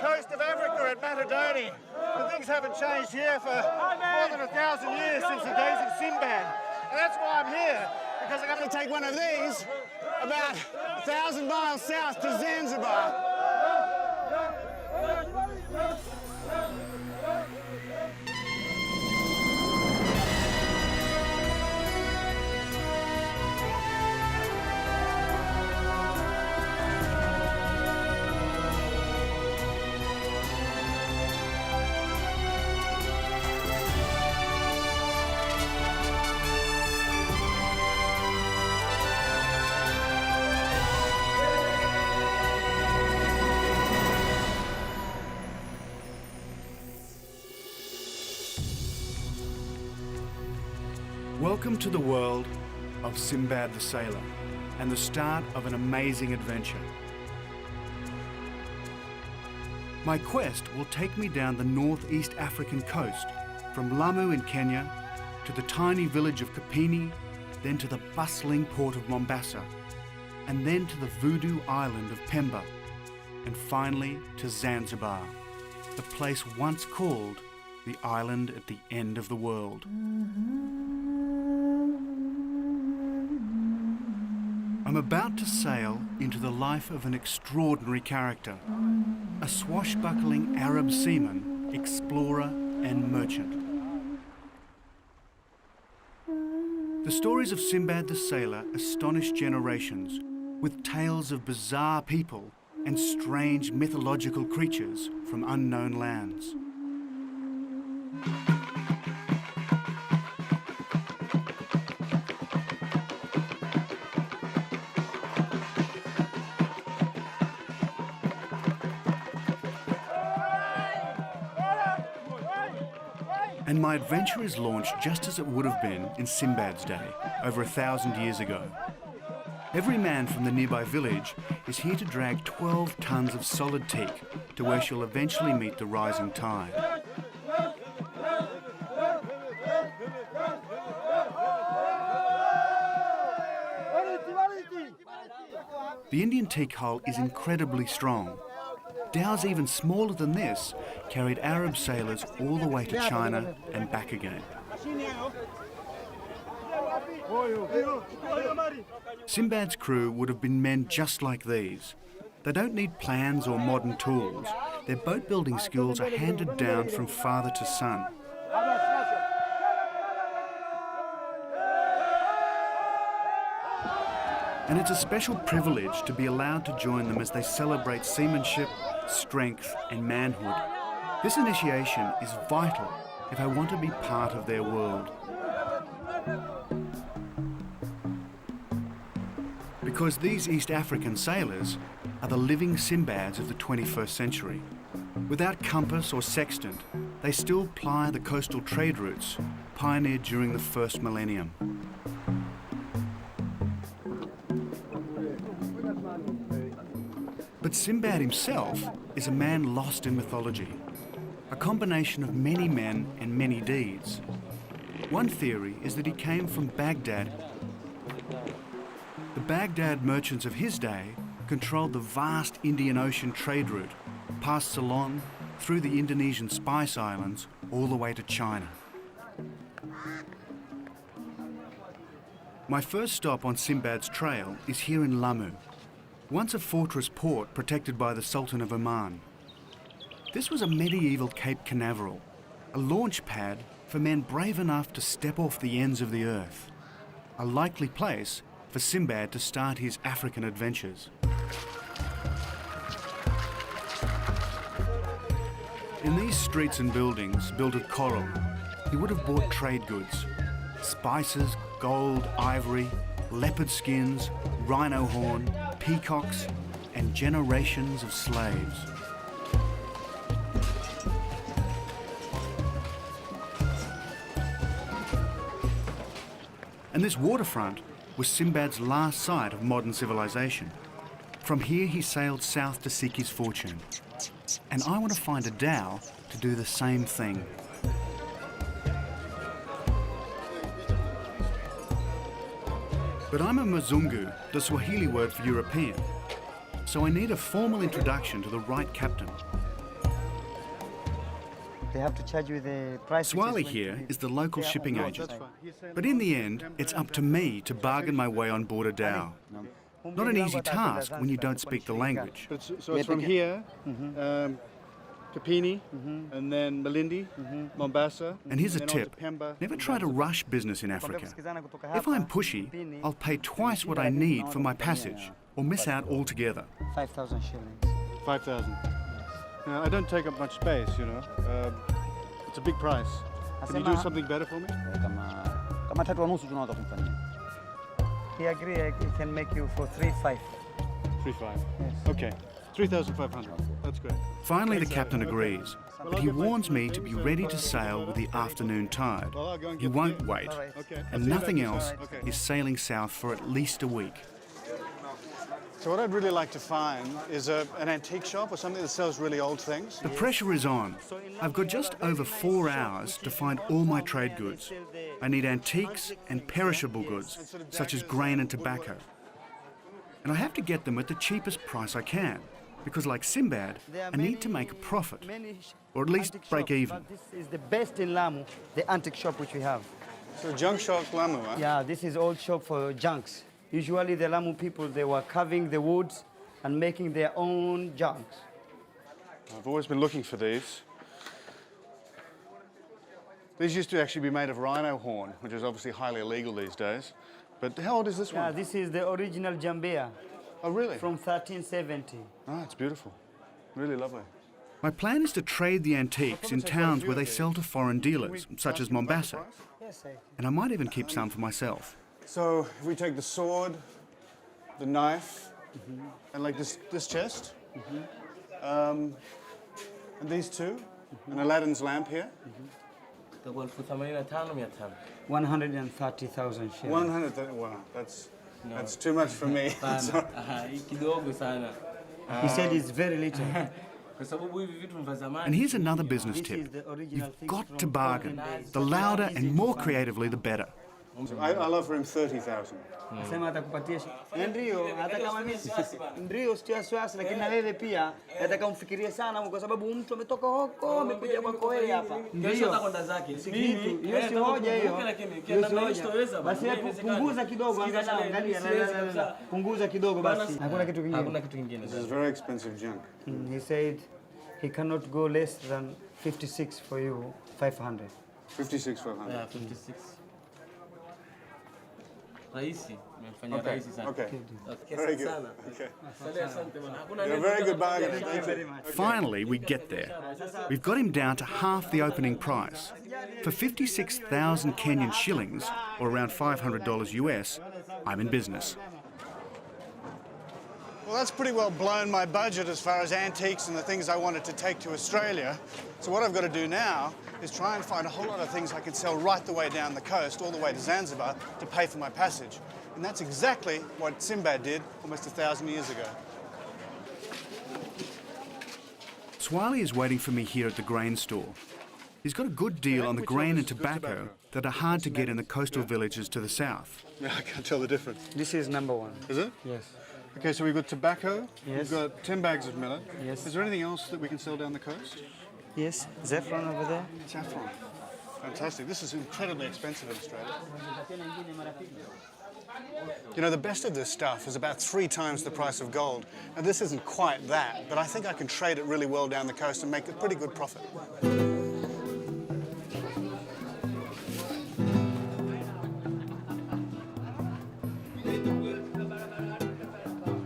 coast of Africa at battered. And things haven't changed here for more than 1,000 years since the days of Sinbad. And that's why I'm here, because I'm going to take one of these about 1,000 miles south to Zanzibar. Welcome to the world of Sinbad the Sailor and the start of an amazing adventure. My quest will take me down the northeast African coast, from Lamu in Kenya to the tiny village of Kapini, then to the bustling port of Mombasa, and then to the Voodoo island of Pemba, and finally to Zanzibar, the place once called the island at the end of the world. I'm about to sail into the life of an extraordinary character, a swashbuckling Arab seaman, explorer and merchant. The stories of Sinbad the Sailor astonish generations with tales of bizarre people and strange mythological creatures from unknown lands. And my adventure is launched just as it would have been in Sinbad's day, over 1,000 years ago. Every man from the nearby village is here to drag 12 tons of solid teak to where she'll eventually meet the rising tide. The Indian teak hull is incredibly strong. Dhows even smaller than this carried Arab sailors all the way to China and back again. Sinbad's crew would have been men just like these. They don't need plans or modern tools. Their boat-building skills are handed down from father to son. And it's a special privilege to be allowed to join them as they celebrate seamanship, strength and manhood. This initiation is vital if I want to be part of their world. Because these East African sailors are the living Sinbads of the 21st century. Without compass or sextant, they still ply the coastal trade routes pioneered during the first millennium. But Sinbad himself is a man lost in mythology, a combination of many men and many deeds. One theory is that he came from Baghdad. The Baghdad merchants of his day controlled the vast Indian Ocean trade route, past Ceylon, through the Indonesian Spice Islands, all the way to China. My first stop on Sinbad's trail is here in Lamu, once a fortress port protected by the Sultan of Oman. This was a medieval Cape Canaveral, a launch pad for men brave enough to step off the ends of the earth, a likely place for Sinbad to start his African adventures. In these streets and buildings built of coral, he would have bought trade goods, spices, gold, ivory, leopard skins, rhino horn, peacocks, and generations of slaves. And this waterfront was Sinbad's last sight of modern civilization. From here he sailed south to seek his fortune. And I want to find a dhow to do the same thing. But I'm a Mzungu, the Swahili word for European, so I need a formal introduction to the right captain. They have to charge you the price. Swahili here is the local shipping agent. But in the end, it's up to me to bargain my way on board a dhow. Not an easy task when you don't speak the language. So it's from here, Kapini, and then Malindi, Mombasa. And here's a then on to tip. Pemba, Never try to rush business in Africa. If I'm pushy, I'll pay twice what I need for my passage or miss out altogether. 5,000 shillings. 5,000. I don't take up much space, you know. It's a big price. Can you do something better for me? He agreed he can make you for 3,500. 3,500. Yes. Okay. 3,500. That's great. Finally, the captain agrees, but he warns me to be ready to sail with the afternoon tide. He won't wait, and nothing else is sailing south for at least a week. So what I'd really like to find is an antique shop or something that sells really old things. The pressure is on. I've got just over 4 hours to find all my trade goods. I need antiques and perishable goods, such as grain and tobacco. And I have to get them at the cheapest price I can, because like Sinbad, I need to make a profit, or at least break even. This is the best in Lamu, the antique shop which we have. So junk shop Lamu, huh? Yeah, this is old shop for junks. Usually the Lamu people, they were carving the woods and making their own junks. I've always been looking for these. These used to actually be made of rhino horn, which is obviously highly illegal these days. But how old is this one? Yeah, this is the original jambea. Oh, really? From 1370. Ah, it's beautiful. Really lovely. My plan is to trade the antiques in towns where they sell to foreign dealers, such as Mombasa. Yes, And I might even keep some for myself. So if we take the sword, the knife, and like this chest, and these two, and Aladdin's lamp here. 130,000 shillings. 100. Wow, that's too much for me. He said it's very little. And here's another business tip. You've got to bargain. The louder and more creatively, the better. I'll offer him 30,000. Sema atakupatia ndio hata kama mimi ndio sio wasiwasi, lakini na wewe pia nataka umfikirie sana, kwa sababu mtu ametoka huko amekuja kwako wewe hapa, ndio atakwenda zake. Hiyo si hoja hiyo. Basi punguza kidogo, angalia, punguza kidogo basi. Hakuna kitu kingine. This is very expensive junk. He said he cannot go less than 56 for you, 500. 56,500. Yeah, 56. Rahisi, Okay. Very good. Okay. You're a You're very good bargainer. Thank you. Finally, we get there. We've got him down to half the opening price. For 56,000 Kenyan shillings, or around $500 US, I'm in business. Well, that's pretty well blown my budget as far as antiques and the things I wanted to take to Australia. So what I've got to do now is try and find a whole lot of things I can sell right the way down the coast, all the way to Zanzibar, to pay for my passage. And that's exactly what Sinbad did almost 1,000 years ago. Swahili is waiting for me here at the grain store. He's got a good deal on the grain and tobacco that are hard to get in the coastal villages to the south. Yeah, I can't tell the difference. This is number one. Is it? Yes. Okay, so we've got tobacco, Yes. we've got 10 bags of millet. Yes. Is there anything else that we can sell down the coast? Yes, saffron over there. Saffron. Fantastic. This is incredibly expensive in Australia. You know, the best of this stuff is about 3 times the price of gold. Now, this isn't quite that, but I think I can trade it really well down the coast and make a pretty good profit.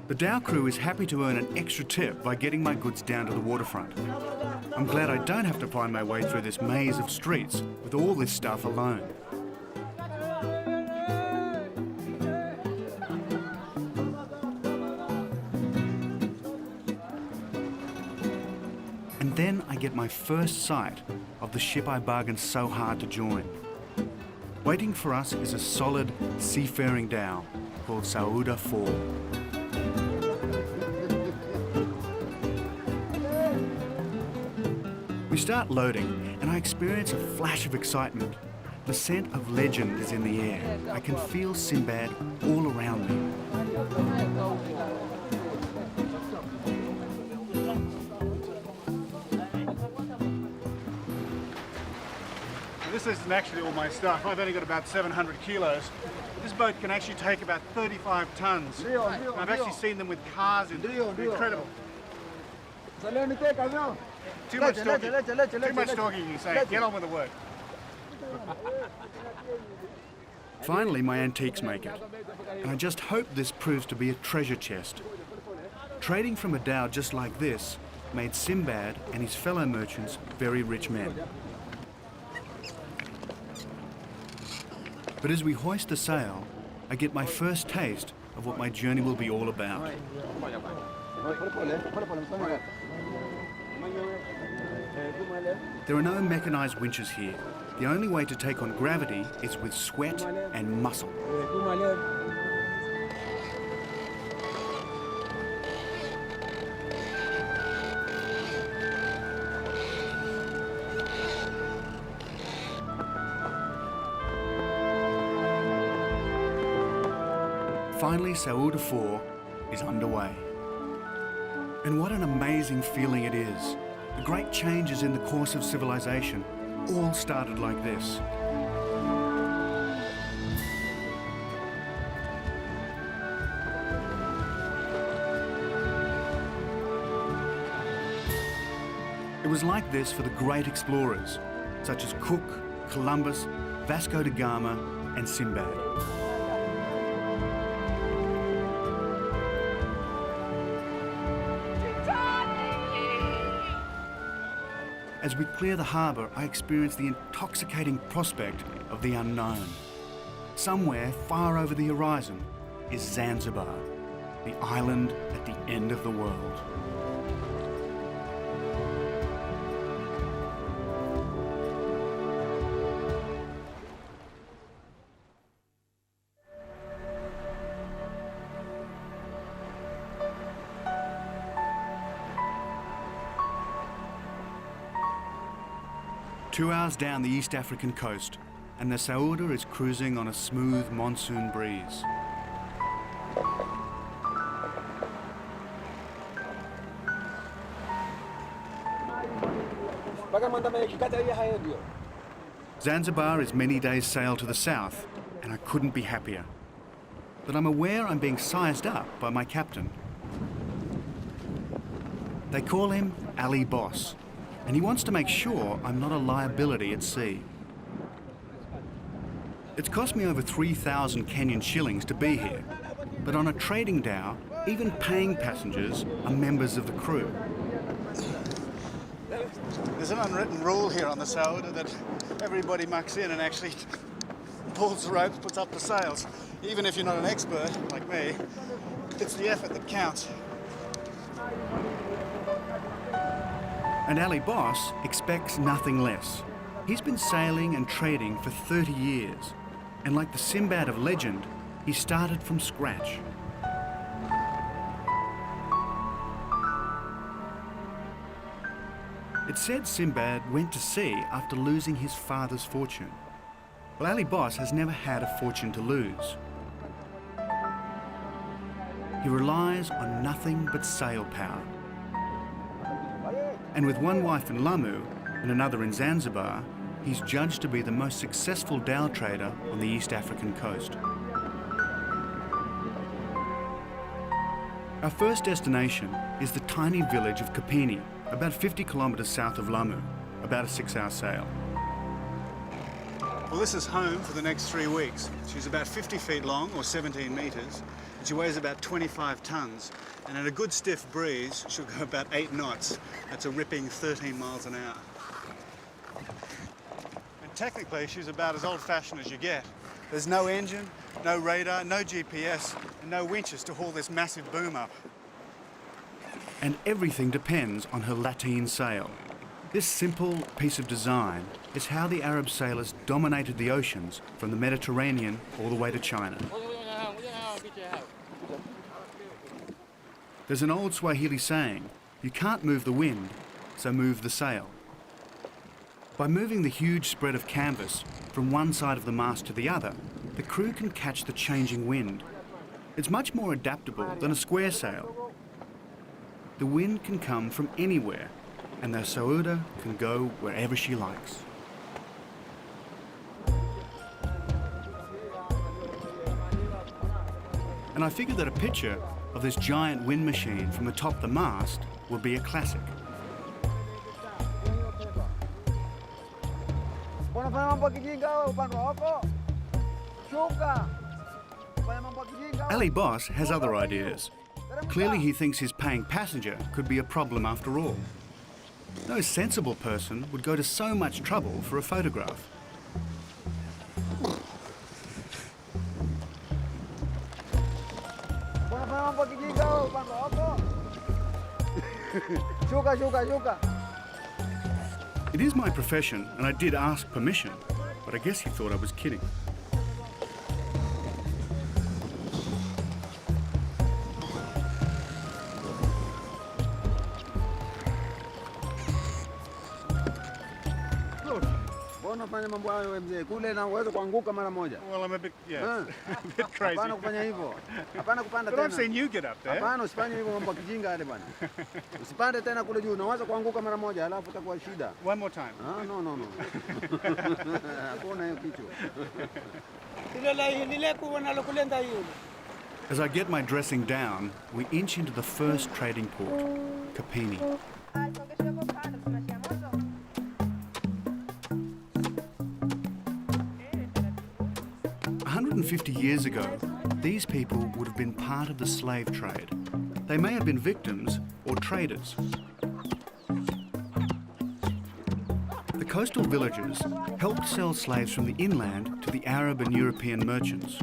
The dhow crew is happy to earn an extra tip by getting my goods down to the waterfront. I'm glad I don't have to find my way through this maze of streets with all this stuff alone. And then I get my first sight of the ship I bargained so hard to join. Waiting for us is a solid seafaring dhow called Sauda 4. We start loading, and I experience a flash of excitement. The scent of legend is in the air. I can feel Sinbad all around me. this isn't actually all my stuff. I've only got about 700 kilos. This boat can actually take about 35 tons. And I've actually seen them with cars in. They're incredible. Too much talking. Too much talking, you say. Get on with the work. Finally, my antiques make it, and I just hope this proves to be a treasure chest. Trading from a dhow just like this made Sinbad and his fellow merchants very rich men. But as we hoist the sail, I get my first taste of what my journey will be all about. There are no mechanized winches here. The only way to take on gravity is with sweat and muscle. Finally, Sailrope 4 is underway. And what an amazing feeling it is. The great changes in the course of civilization all started like this. It was like this for the great explorers, such as Cook, Columbus, Vasco da Gama, and Sinbad. As we clear the harbour, I experience the intoxicating prospect of the unknown. Somewhere far over the horizon is Zanzibar, the island at the end of the world. Two hours down the East African coast, and the Sailrope is cruising on a smooth monsoon breeze. Zanzibar is many days' sail to the south, and I couldn't be happier. But I'm aware I'm being sized up by my captain. They call him Ali Boss, and he wants to make sure I'm not a liability at sea. It's cost me over 3,000 Kenyan shillings to be here, but on a trading dhow, even paying passengers are members of the crew. There's an unwritten rule here on the Sailrope that everybody mucks in and actually pulls the ropes, puts up the sails. Even if you're not an expert, like me, it's the effort that counts. And Ali Boss expects nothing less. He's been sailing and trading for 30 years. And like the Sinbad of legend, he started from scratch. It's said Sinbad went to sea after losing his father's fortune. Well, Ali Boss has never had a fortune to lose. He relies on nothing but sail power. And with one wife in Lamu and another in Zanzibar, he's judged to be the most successful dhow trader on the East African coast. Our first destination is the tiny village of Kapini, about 50 kilometres south of Lamu, about a 6-hour sail. Well, this is home for the next 3 weeks. She's about 50 feet long, or 17 metres, and she weighs about 25 tonnes. And at a good stiff breeze, she'll go about 8 knots. That's a ripping 13 miles an hour. And technically, she's about as old-fashioned as you get. There's no engine, no radar, no GPS, and no winches to haul this massive boom up. And everything depends on her lateen sail. This simple piece of design is how the Arab sailors dominated the oceans from the Mediterranean all the way to China. There's an old Swahili saying, you can't move the wind, so move the sail. By moving the huge spread of canvas from one side of the mast to the other, the crew can catch the changing wind. It's much more adaptable than a square sail. The wind can come from anywhere, and the Sailrope can go wherever she likes. and I figured that a picture of this giant wind machine from atop the mast would be a classic. Ali Boss has other ideas. Clearly he thinks his paying passenger could be a problem after all. No sensible person would go to so much trouble for a photograph. It is my profession, and I did ask permission, but I guess he thought I was kidding. Well, I'm a bit, yeah, a bit crazy. But I've seen you get up there. One more time. No. As I get my dressing down, we inch into the first trading port, Kapini. 150 years ago, these people would have been part of the slave trade. They may have been victims or traders. The coastal villagers helped sell slaves from the inland to the Arab and European merchants.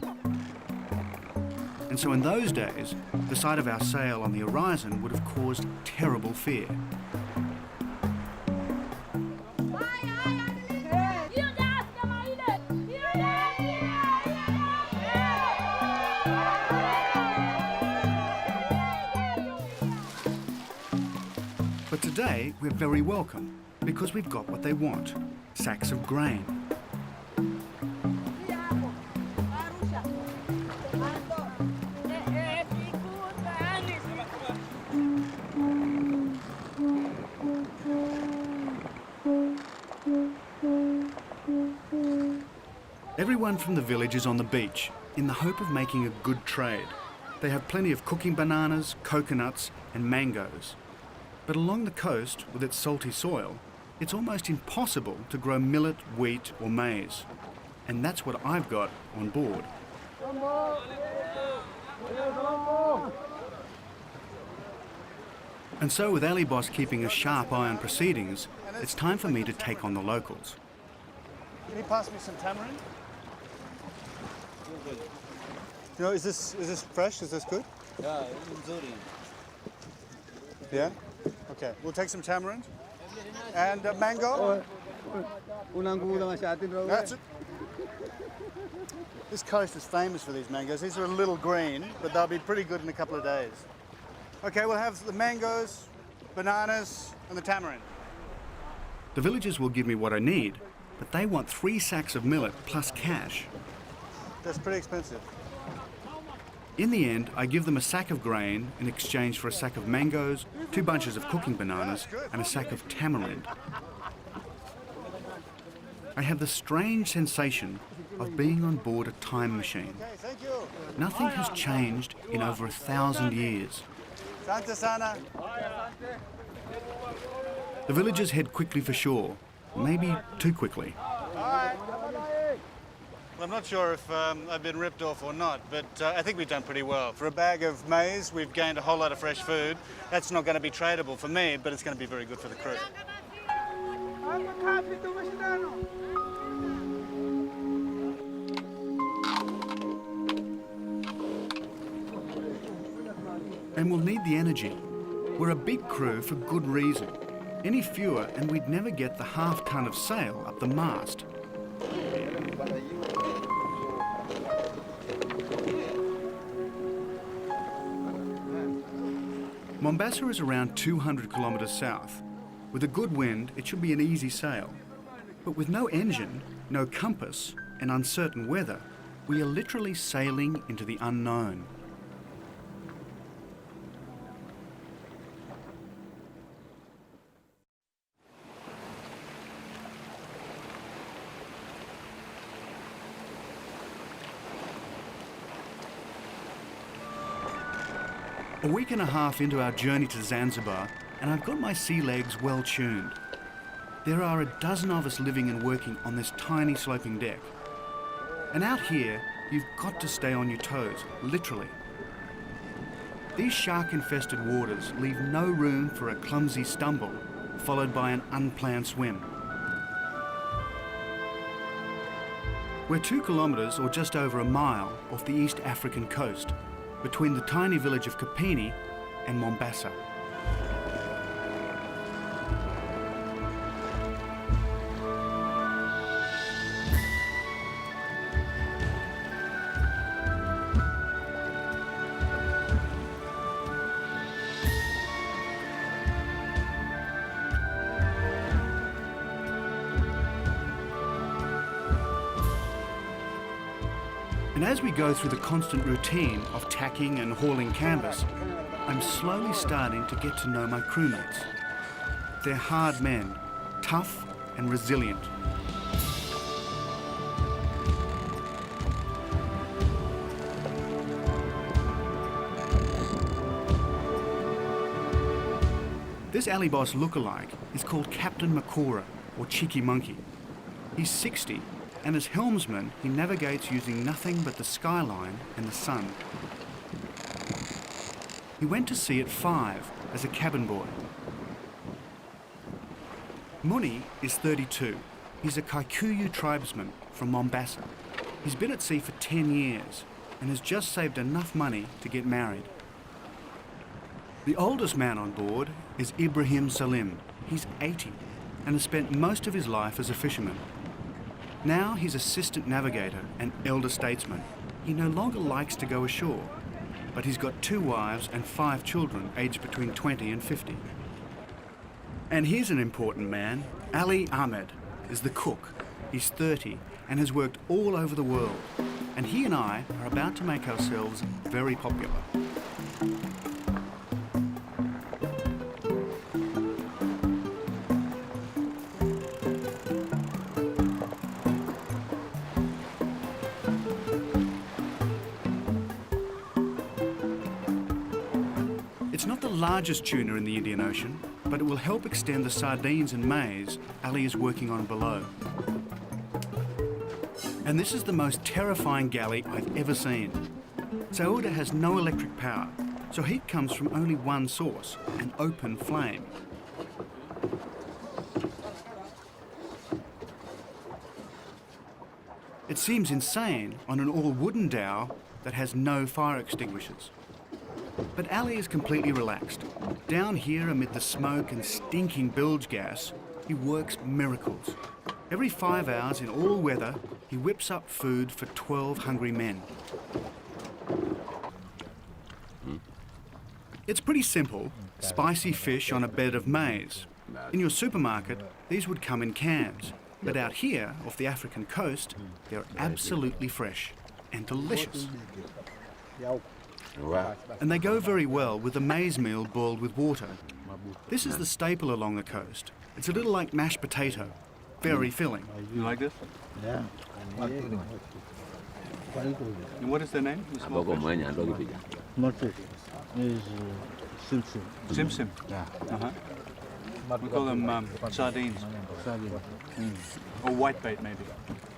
And so in those days, the sight of our sail on the horizon would have caused terrible fear. But today, we're very welcome because we've got what they want, sacks of grain. Everyone from the village is on the beach in the hope of making a good trade. They have plenty of cooking bananas, coconuts and mangoes. But along the coast, with its salty soil, it's almost impossible to grow millet, wheat or maize. And that's what I've got on board. And so with Ali Boss keeping a sharp eye on proceedings, it's time for me to take on the locals. Can you pass me some tamarind? You know, is this fresh? Is this good? Yeah, Yeah? Okay, we'll take some tamarind. And mango? That's it. This coast is famous for these mangoes. These are a little green, but they'll be pretty good in a couple of days. Okay, we'll have the mangoes, bananas, and the tamarind. The villagers will give me what I need, but they want 3 sacks of millet plus cash. That's pretty expensive. In the end, I give them a sack of grain in exchange for a sack of mangoes, 2 bunches of cooking bananas, and a sack of tamarind. I have the strange sensation of being on board a time machine. Okay, thank you. Nothing has changed in over 1,000 years. Santa Sana. The villagers head quickly for shore, maybe too quickly. Well, I'm not sure if I've been ripped off or not, but I think we've done pretty well. For a bag of maize, we've gained a whole lot of fresh food. That's not going to be tradable for me, but it's going to be very good for the crew. And we'll need the energy. We're a big crew for good reason. Any fewer and we'd never get the half-ton of sail up the mast. Mombasa is around 200 kilometres south. With a good wind, it should be an easy sail. But with no engine, no compass, and uncertain weather, we are literally sailing into the unknown. A week and a half into our journey to Zanzibar, and I've got my sea legs well tuned. There are a dozen of us living and working on this tiny sloping deck. And out here, you've got to stay on your toes, literally. These shark-infested waters leave no room for a clumsy stumble, followed by an unplanned swim. We're 2 kilometres or just over a mile off the East African coast, between the tiny village of Kapini and Mombasa. And as we go through the constant routine of tacking and hauling canvas, I'm slowly starting to get to know my crewmates. They're hard men, tough and resilient. This alley boss lookalike is called Captain Makora, or Cheeky Monkey. He's 60, and as helmsman, he navigates using nothing but the skyline and the sun. He went to sea at 5 as a cabin boy. Muni is 32. He's a Kikuyu tribesman from Mombasa. He's been at sea for 10 years and has just saved enough money to get married. The oldest man on board is Ibrahim Salim. He's 80 and has spent most of his life as a fisherman. Now he's assistant navigator and elder statesman. He no longer likes to go ashore, but he's got 2 wives and 5 children aged between 20 and 50. And here's an important man. Ali Ahmed is the cook. He's 30 and has worked all over the world. And he and I are about to make ourselves very popular. It's not the largest tuna in the Indian Ocean, but it will help extend the sardines and maize Ali is working on below. And this is the most terrifying galley I've ever seen. Sauda has no electric power, so heat comes from only one source, an open flame. It seems insane on an all-wooden dhow that has no fire extinguishers. But Ali is completely relaxed. Down here amid the smoke and stinking bilge gas, he works miracles. Every 5 hours in all weather, he whips up food for 12 hungry men. It's pretty simple. Spicy fish on a bed of maize. In your supermarket, these would come in cans. But out here, off the African coast, they're absolutely fresh and delicious. And they go very well with a maize meal boiled with water. This is the staple along the coast. It's a little like mashed potato, very filling. You like this? Yeah. And what is their name? The small fish? Motif is Simsim. Simsim. Yeah. We call them sardines. Sardine. Or whitebait, maybe.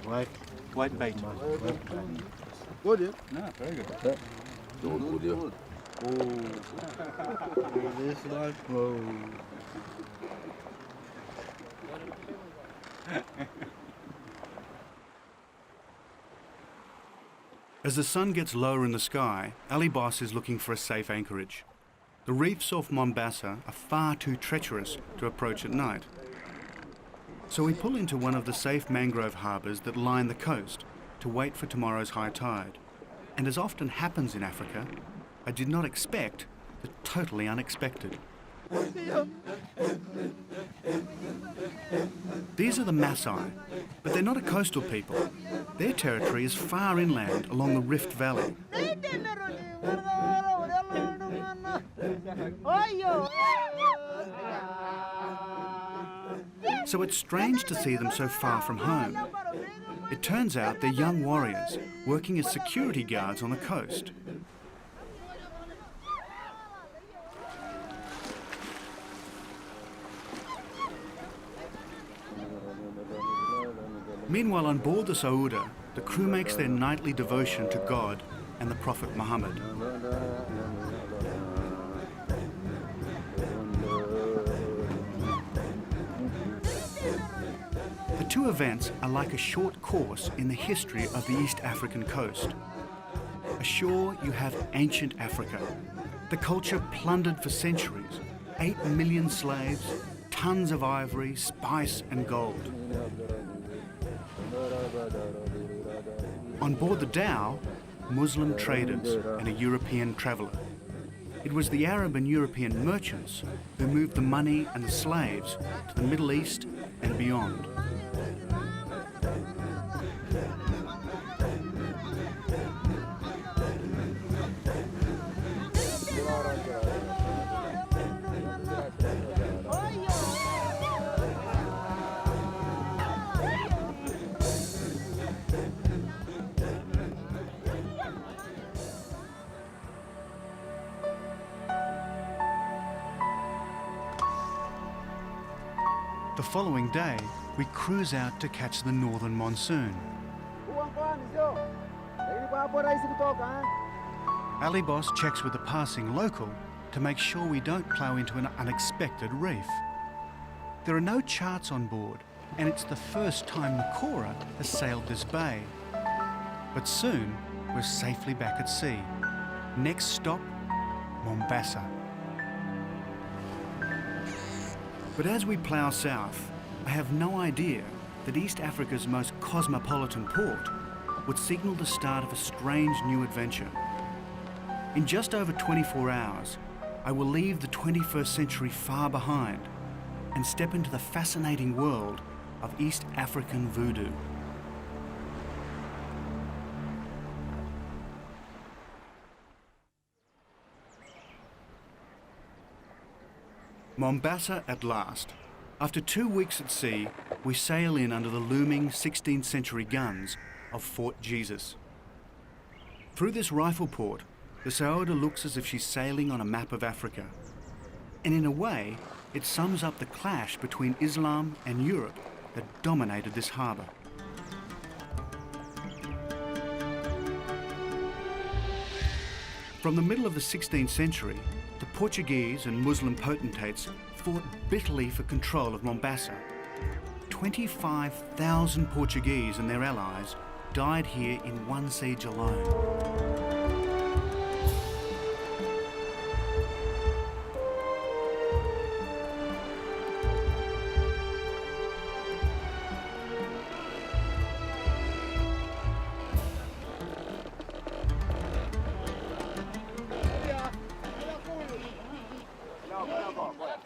White. Whitebait. Good, yeah? No, very good. This like, whoa. As the sun gets lower in the sky, Ali Boss is looking for a safe anchorage. The reefs off Mombasa are far too treacherous to approach at night. So we pull into one of the safe mangrove harbours that line the coast to wait for tomorrow's high tide. And as often happens in Africa, I did not expect the totally unexpected. These are the Maasai, but they're not a coastal people. Their territory is far inland along the Rift Valley. So it's strange to see them so far from home. It turns out they're young warriors working as security guards on the coast. Meanwhile, on board the Sauda, the crew makes their nightly devotion to God and the Prophet Muhammad. The two events are like a short course in the history of the East African coast. Ashore you have ancient Africa, the culture plundered for centuries, 8 million slaves, tons of ivory, spice and gold. On board the dhow, Muslim traders and a European traveller. It was the Arab and European merchants who moved the money and the slaves to the Middle East and beyond. The following day, we cruise out to catch the northern monsoon. Ali Boss checks with the passing local to make sure we don't plough into an unexpected reef. There are no charts on board, and it's the first time Makora has sailed this bay. But soon, we're safely back at sea. Next stop, Mombasa. But as we plough south, I have no idea that East Africa's most cosmopolitan port would signal the start of a strange new adventure. In just over 24 hours, I will leave the 21st century far behind and step into the fascinating world of East African voodoo. Mombasa at last. After 2 weeks at sea, we sail in under the looming 16th century guns of Fort Jesus. Through this rifle port, the Sauda looks as if she's sailing on a map of Africa. And in a way, it sums up the clash between Islam and Europe that dominated this harbour. From the middle of the 16th century, the Portuguese and Muslim potentates fought bitterly for control of Mombasa. 25,000 Portuguese and their allies died here in one siege alone.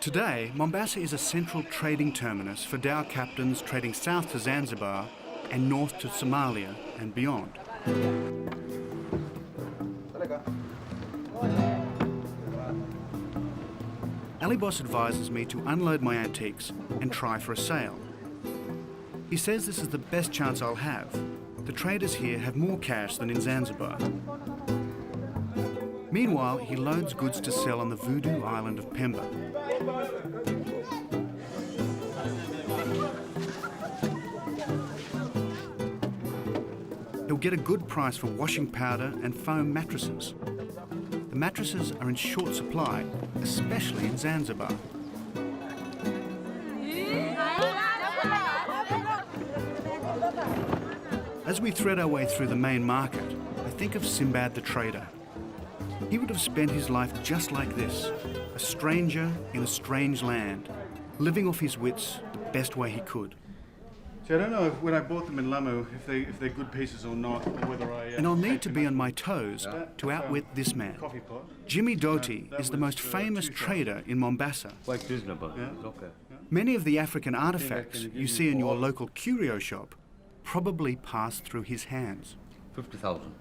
Today, Mombasa is a central trading terminus for dhow captains trading south to Zanzibar and north to Somalia and beyond. Ali Boss advises me to unload my antiques and try for a sail. He says this is the best chance I'll have. The traders here have more cash than in Zanzibar. Meanwhile, he loads goods to sell on the Voodoo island of Pemba. He'll get a good price for washing powder and foam mattresses. The mattresses are in short supply, especially in Zanzibar. As we thread our way through the main market, I think of Sinbad the trader. He would have spent his life just like this, a stranger in a strange land, living off his wits the best way he could. See, I don't know when I bought them in Lamu if they're good pieces or not, or whether I... And I'll need to be on my toes to outwit this man. Jimmy Doty is the most famous trader in Mombasa. Quite reasonable. Yeah. It's okay. Many of the African artifacts you see in your local curio shop probably passed through his hands. 50,000.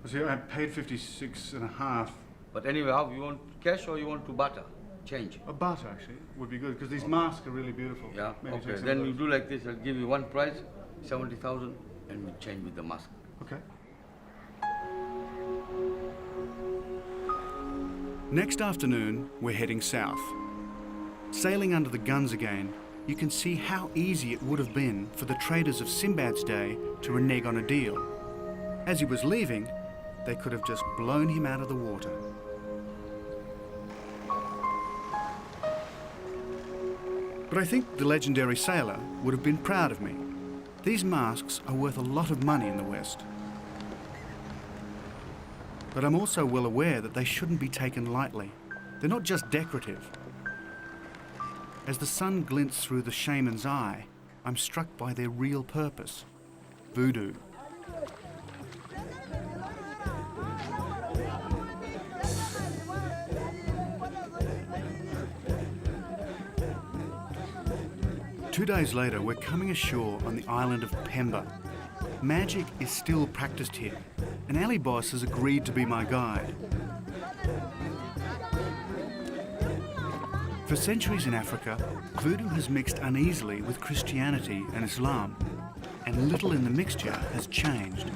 See, I paid 56.5. But anyway, how you want cash or you want to barter? Change. A butter actually would be good because these masks are really beautiful. Yeah. Maybe take Okay. some Then of you those. do like this. I'll give you one price, 70,000, and we change with the mask. Okay. Next afternoon, we're heading south. Sailing under the guns again, you can see how easy it would have been for the traders of Sinbad's day to renege on a deal. As he was leaving, they could have just blown him out of the water. But I think the legendary sailor would have been proud of me. These masks are worth a lot of money in the West. But I'm also well aware that they shouldn't be taken lightly. They're not just decorative. As the sun glints through the shaman's eye, I'm struck by their real purpose: voodoo. Two days later, we're coming ashore on the island of Pemba. Magic is still practiced here, and Ali Boss has agreed to be my guide. For centuries in Africa, voodoo has mixed uneasily with Christianity and Islam, and little in the mixture has changed.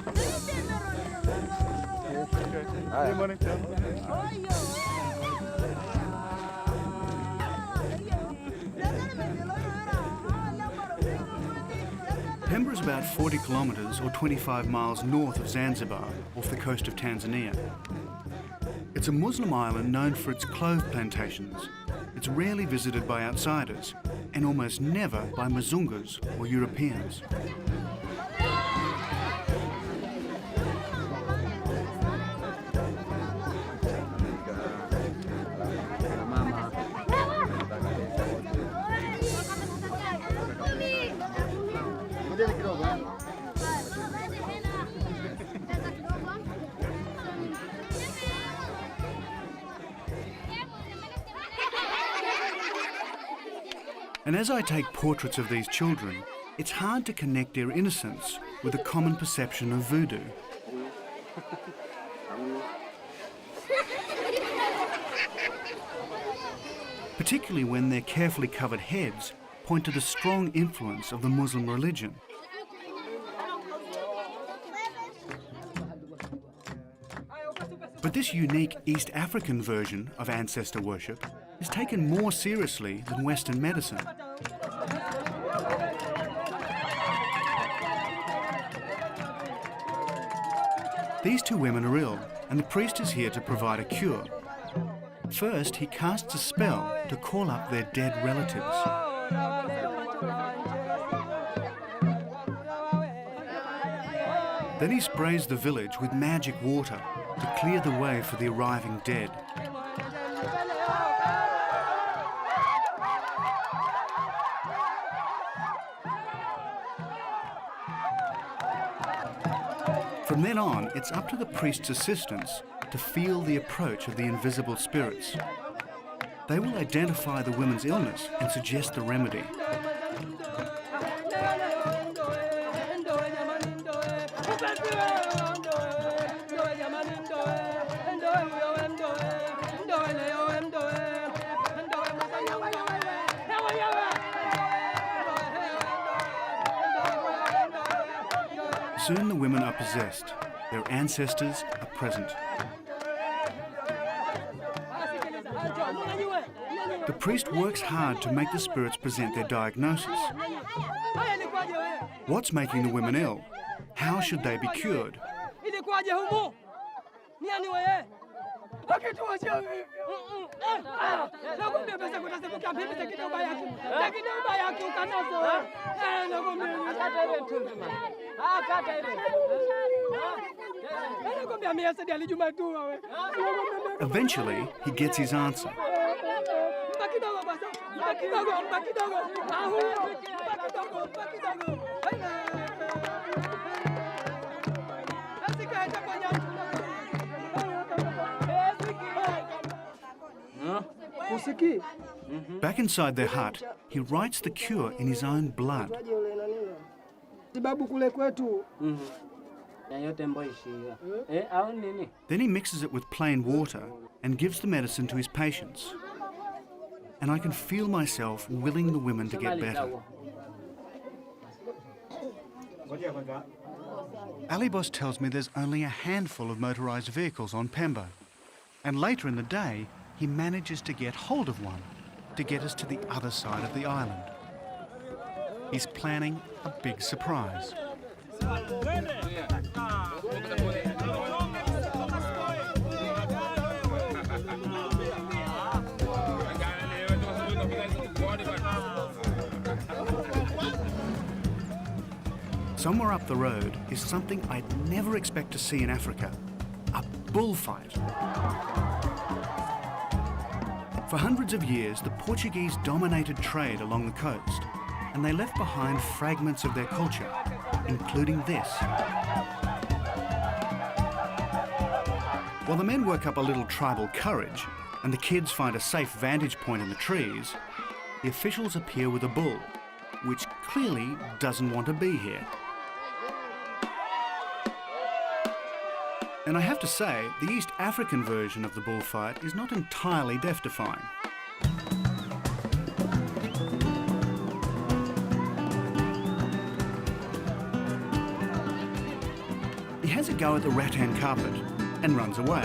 Pemba is about 40 kilometres or 25 miles north of Zanzibar, off the coast of Tanzania. It's a Muslim island known for its clove plantations. It's rarely visited by outsiders, and almost never by Mzungus or Europeans. And as I take portraits of these children, it's hard to connect their innocence with a common perception of voodoo. Particularly when their carefully covered heads point to the strong influence of the Muslim religion. But this unique East African version of ancestor worship is taken more seriously than Western medicine. These two women are ill, and the priest is here to provide a cure. First, he casts a spell to call up their dead relatives. Then he sprays the village with magic water to clear the way for the arriving dead. From then on, it's up to the priest's assistants to feel the approach of the invisible spirits. They will identify the woman's illness and suggest the remedy. Soon the women are possessed. Their ancestors are present. The priest works hard to make the spirits present their diagnosis. What's making the women ill? How should they be cured? Eventually, he gets his answer. Back inside their hut, he writes the cure in his own blood. Then he mixes it with plain water and gives the medicine to his patients. And I can feel myself willing the women to get better. Ali Boss tells me there's only a handful of motorised vehicles on Pemba. And later in the day, he manages to get hold of one to get us to the other side of the island. he's planning a big surprise. Somewhere up the road is something I'd never expect to see in Africa, a bullfight. For hundreds of years, the Portuguese dominated trade along the coast, and they left behind fragments of their culture, including this. While the men work up a little tribal courage, and the kids find a safe vantage point in the trees, the officials appear with a bull, which clearly doesn't want to be here. And I have to say, the East African version of the bullfight is not entirely death-defying. He has a go at the rattan carpet and runs away.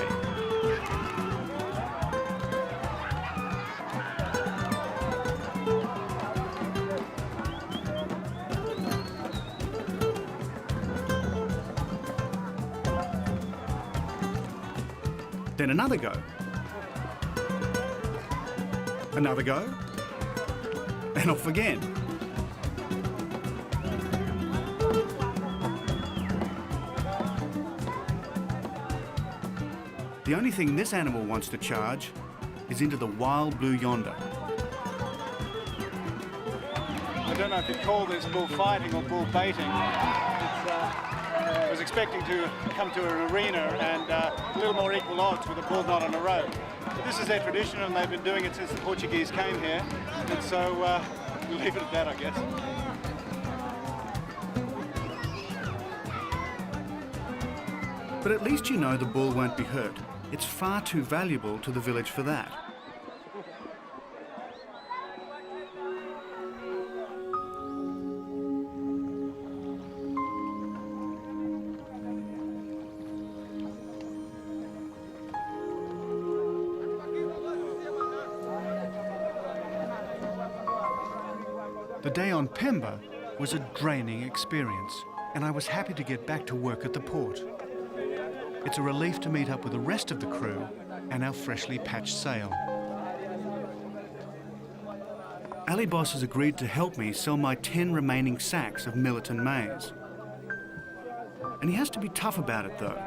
Then another go. Another go. And off again. The only thing this animal wants to charge is into the wild blue yonder. I don't know if you'd call this bullfighting or bull baiting. I was expecting to come to an arena and a little more equal odds with a bull not on a road. But this is their tradition and they've been doing it since the Portuguese came here. And so we'll leave it at that, I guess. But at least you know the bull won't be hurt. It's far too valuable to the village for that. The day on Pemba was a draining experience, and I was happy to get back to work at the port. It's a relief to meet up with the rest of the crew and our freshly patched sail. Ali Boss has agreed to help me sell my 10 remaining sacks of millet and maize. And he has to be tough about it though.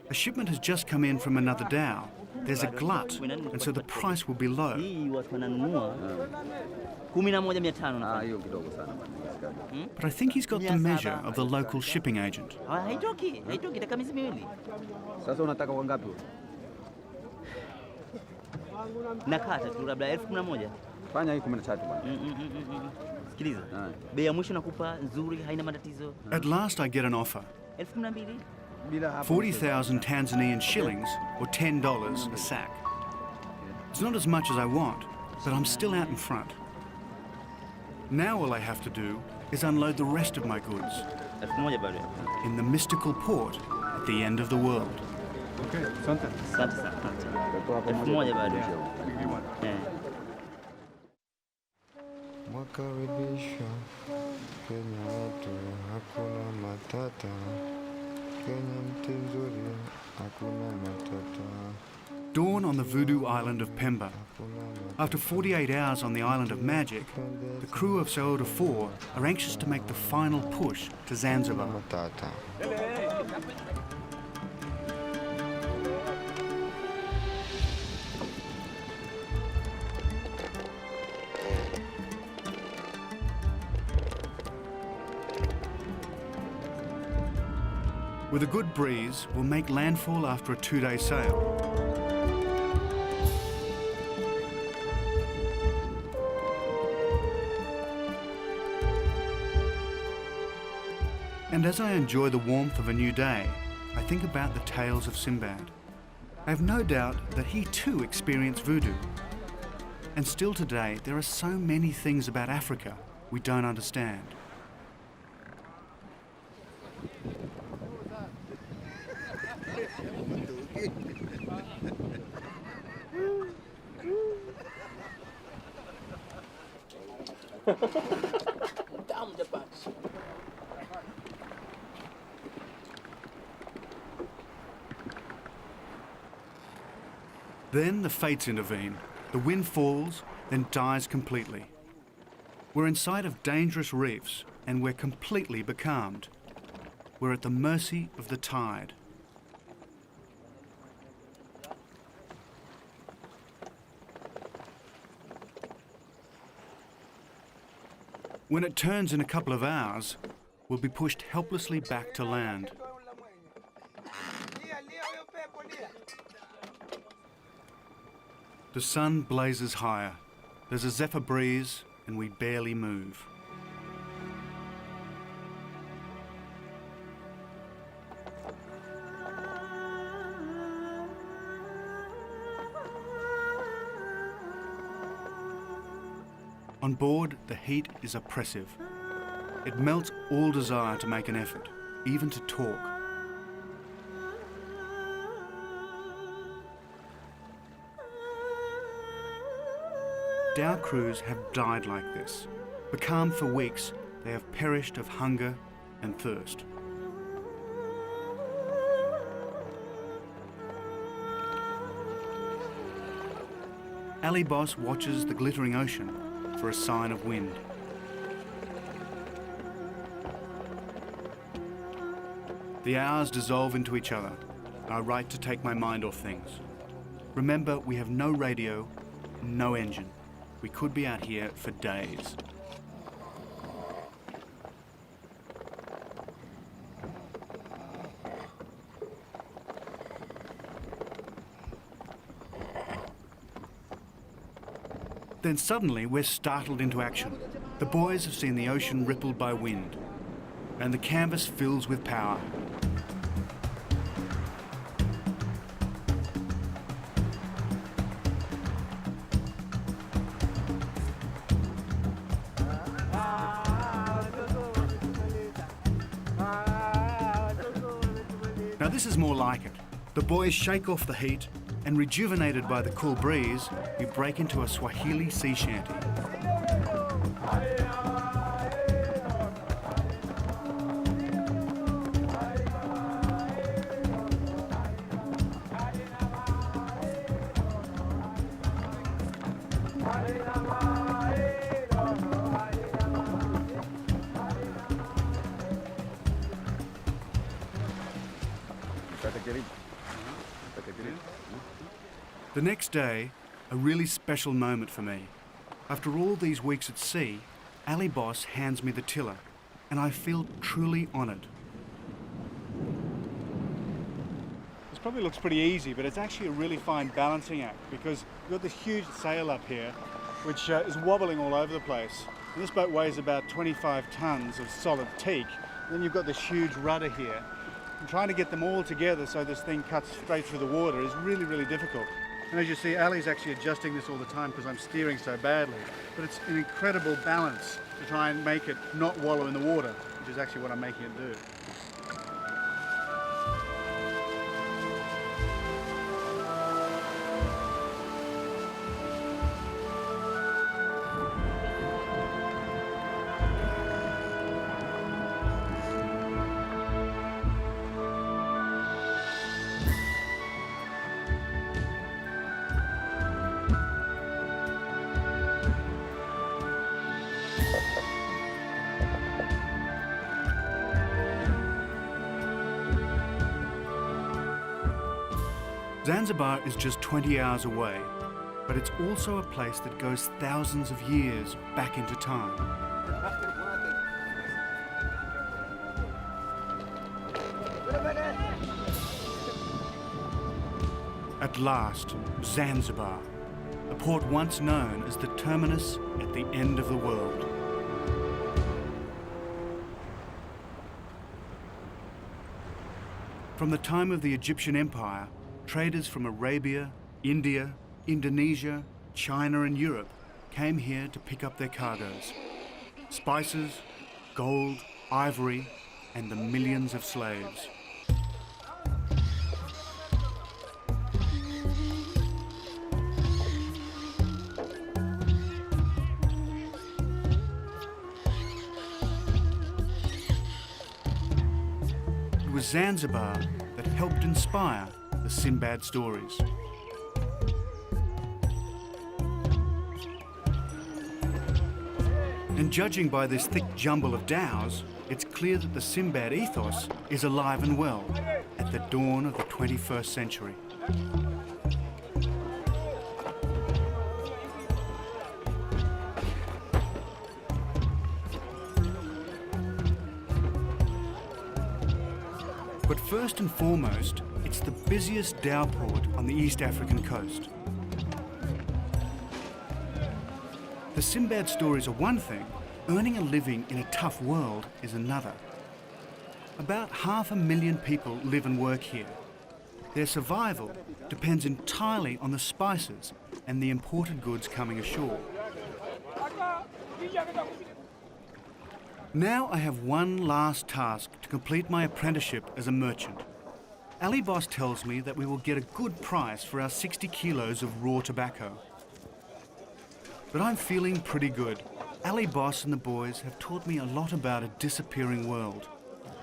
A shipment has just come in from another dhow. There's a glut, and so the price will be low. But I think he's got the measure of the local shipping agent. At last I get an offer. 40,000 Tanzanian shillings, or $10 a sack. It's not as much as I want, but I'm still out in front. Now all I have to do is unload the rest of my goods in the mystical port at the end of the world. Okay, Santa. Mwakaribisha Kenya wetu hakuna matata. Kenya mti mzuri hakuna matata. Dawn on the Voodoo island of Pemba. After 48 hours on the island of magic, the crew of Sailrope 4 are anxious to make the final push to Zanzibar. Matata. With a good breeze, we'll make landfall after a 2-day sail. And as I enjoy the warmth of a new day, I think about the tales of Sinbad. I have no doubt that he too experienced voodoo. And still today, there are so many things about Africa we don't understand. Then the fates intervene. The wind falls, then dies completely. We're in sight of dangerous reefs, and we're completely becalmed. We're at the mercy of the tide. When it turns in a couple of hours, we'll be pushed helplessly back to land. The sun blazes higher. There's a zephyr breeze, and we barely move. On board, the heat is oppressive. It melts all desire to make an effort, even to talk. Dhow crews have died like this. Becalmed for weeks, they have perished of hunger and thirst. Ali Boss watches the glittering ocean for a sign of wind. The hours dissolve into each other, and I write to take my mind off things. Remember, we have no radio, no engine. We could be out here for days. Then suddenly we're startled into action. The boys have seen the ocean rippled by wind, and the canvas fills with power. Now this is more like it. The boys shake off the heat, and rejuvenated by the cool breeze, we break into a Swahili sea shanty. The next day, a really special moment for me. After all these weeks at sea, Ali Boss hands me the tiller, and I feel truly honoured. This probably looks pretty easy, but it's actually a really fine balancing act because you've got this huge sail up here, which is wobbling all over the place. And this boat weighs about 25 tons of solid teak. And then you've got this huge rudder here. And trying to get them all together so this thing cuts straight through the water is really, really difficult. And as you see, Ali's actually adjusting this all the time because I'm steering so badly. But it's an incredible balance to try and make it not wallow in the water, which is actually what I'm making it do. Zanzibar is just 20 hours away, but it's also a place that goes thousands of years back into time. At last, Zanzibar, a port once known as the terminus at the end of the world. From the time of the Egyptian Empire, traders from Arabia, India, Indonesia, China and Europe came here to pick up their cargoes. Spices, gold, ivory, and the millions of slaves. It was Zanzibar that helped inspire the Sinbad stories. And judging by this thick jumble of dhows, it's clear that the Sinbad ethos is alive and well at the dawn of the 21st century. But first and foremost, it's the busiest dhow port on the East African coast. The Sinbad stories are one thing, earning a living in a tough world is another. About 500,000 people live and work here. Their survival depends entirely on the spices and the imported goods coming ashore. Now I have one last task to complete my apprenticeship as a merchant. Ali Boss tells me that we will get a good price for our 60 kilos of raw tobacco. But I'm feeling pretty good. Ali Boss and the boys have taught me a lot about a disappearing world,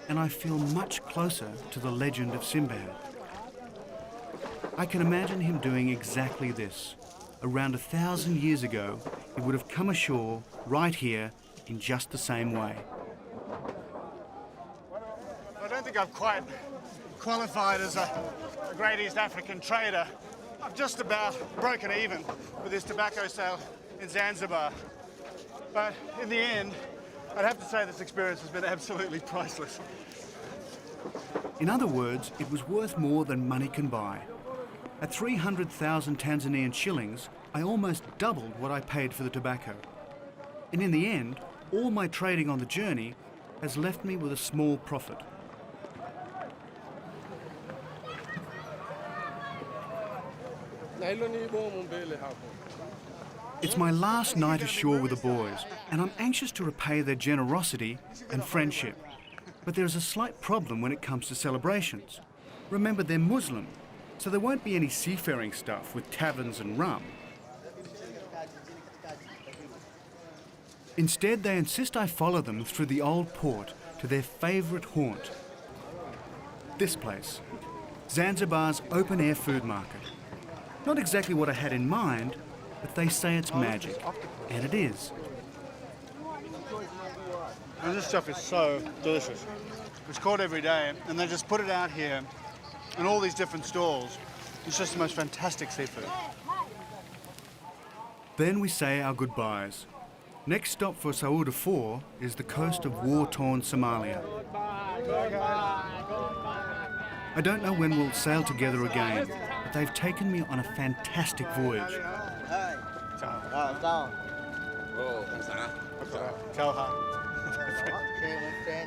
and I feel much closer to the legend of Sinbad. I can imagine him doing exactly this. Around 1,000 years ago, he would have come ashore right here in just the same way. I don't think I've quite qualified as a great East African trader. I've just about broken even with this tobacco sale in Zanzibar. But in the end, I'd have to say this experience has been absolutely priceless. In other words, it was worth more than money can buy. At 300,000 Tanzanian shillings, I almost doubled what I paid for the tobacco. And in the end, all my trading on the journey has left me with a small profit. It's my last night ashore with the boys, and I'm anxious to repay their generosity and friendship. But there's a slight problem when it comes to celebrations. Remember, they're Muslim, so there won't be any seafaring stuff with taverns and rum. Instead, they insist I follow them through the old port to their favourite haunt. This place, Zanzibar's open-air food market. Not exactly what I had in mind, but they say it's magic, and it is. And this stuff is so delicious. It's caught every day, and they just put it out here in all these different stalls. It's just the most fantastic seafood. Then we say our goodbyes. Next stop for Sauda 4 is the coast of war-torn Somalia. I don't know when we'll sail together again, but they've taken me on a fantastic voyage.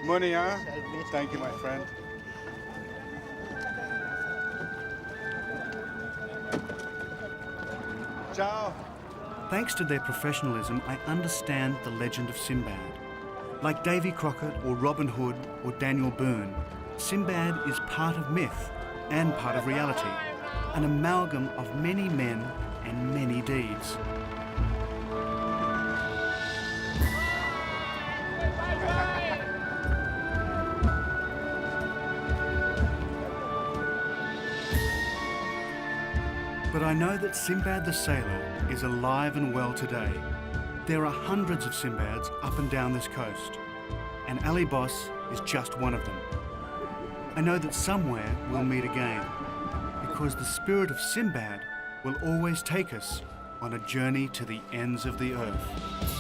Money, huh? Thank you, my friend. Ciao. Thanks to their professionalism, I understand the legend of Sinbad. Like Davy Crockett or Robin Hood or Daniel Boone, Sinbad is part of myth and part of reality, an amalgam of many men and many deeds. But I know that Sinbad the sailor is alive and well today. There are hundreds of Sinbads up and down this coast, and Ali Boss is just one of them. I know that somewhere we'll meet again, because the spirit of Sinbad will always take us on a journey to the ends of the earth.